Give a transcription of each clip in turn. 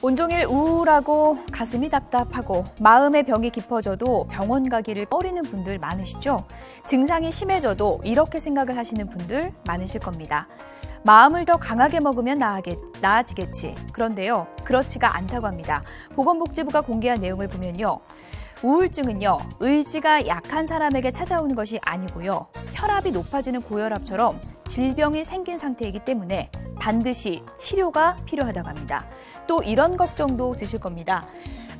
온종일 우울하고 가슴이 답답하고 마음의 병이 깊어져도 병원 가기를 꺼리는 분들 많으시죠? 증상이 심해져도 이렇게 생각을 하시는 분들 많으실 겁니다. 마음을 더 강하게 먹으면 나아지겠지. 그런데요, 그렇지가 않다고 합니다. 보건복지부가 공개한 내용을 보면요. 우울증은요, 의지가 약한 사람에게 찾아오는 것이 아니고요. 혈압이 높아지는 고혈압처럼 질병이 생긴 상태이기 때문에 반드시 치료가 필요하다고 합니다. 또 이런 걱정도 드실 겁니다.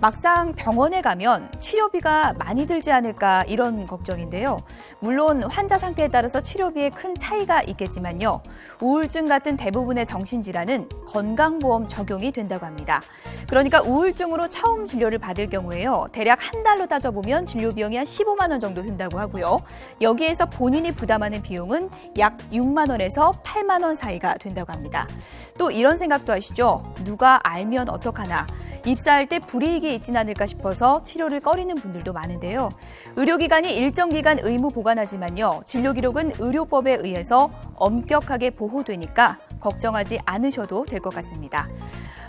막상 병원에 가면 치료비가 많이 들지 않을까 이런 걱정인데요. 물론 환자 상태에 따라서 치료비에 큰 차이가 있겠지만요. 우울증 같은 대부분의 정신질환은 건강보험 적용이 된다고 합니다. 그러니까 우울증으로 처음 진료를 받을 경우에요. 대략 한 달로 따져보면 진료 비용이 한 15만 원 정도 든다고 하고요. 여기에서 본인이 부담하는 비용은 약 6만 원에서 8만 원 사이가 된다고 합니다. 또 이런 생각도 하시죠. 누가 알면 어떡하나. 입사할 때 불이익이 있진 않을까 싶어서 치료를 꺼리는 분들도 많은데요. 의료기관이 일정 기간 의무 보관하지만요. 진료 기록은 의료법에 의해서 엄격하게 보호되니까 걱정하지 않으셔도 될 것 같습니다.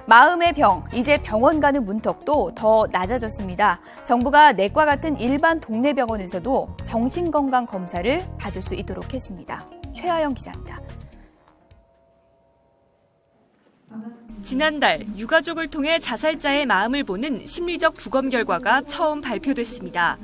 마음의 병, 이제 병원 가는 문턱도 더 낮아졌습니다. 정부가 내과 같은 일반 동네 병원에서도 정신건강 검사를 받을 수 있도록 했습니다. 최하영 기자입니다. 지난달 유가족을 통해 자살자의 마음을 보는 심리적 부검 결과가 처음 발표됐습니다.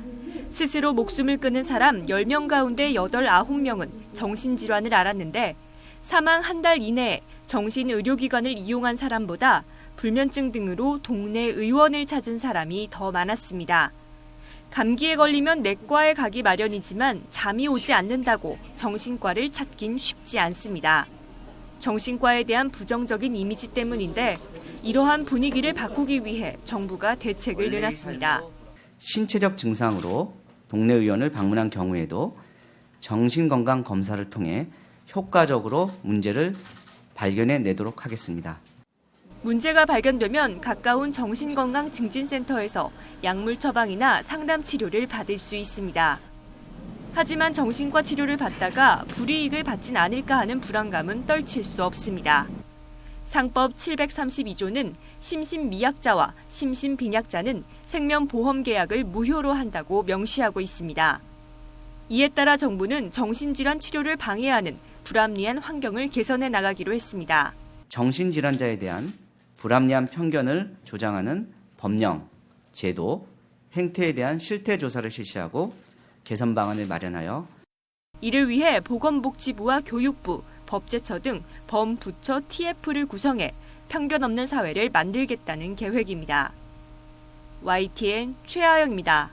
스스로 목숨을 끊은 사람 10명 가운데 8, 9명은 정신질환을 앓았는데 사망 한 달 이내에 정신의료기관을 이용한 사람보다 불면증 등으로 동네 의원을 찾은 사람이 더 많았습니다. 감기에 걸리면 내과에 가기 마련이지만 잠이 오지 않는다고 정신과를 찾긴 쉽지 않습니다. 정신과에 대한 부정적인 이미지 때문인데 이러한 분위기를 바꾸기 위해 정부가 대책을 내놨습니다. 신체적 증상으로 동네 의원을 방문한 경우에도 정신건강 검사를 통해 효과적으로 문제를 발견해내도록 하겠습니다. 문제가 발견되면 가까운 정신건강증진센터에서 약물 처방이나 상담 치료를 받을 수 있습니다. 하지만 정신과 치료를 받다가 불이익을 받진 않을까 하는 불안감은 떨칠 수 없습니다. 상법 732조는 심신미약자와 심신빈약자는 생명보험계약을 무효로 한다고 명시하고 있습니다. 이에 따라 정부는 정신질환 치료를 방해하는 불합리한 환경을 개선해 나가기로 했습니다. 정신질환자에 대한 불합리한 편견을 조장하는 법령, 제도, 행태에 대한 실태 조사를 실시하고 개선 방안을 마련하여 이를 위해 보건복지부와 교육부, 법제처 등 범부처 TF를 구성해 편견 없는 사회를 만들겠다는 계획입니다. YTN 최하영입니다.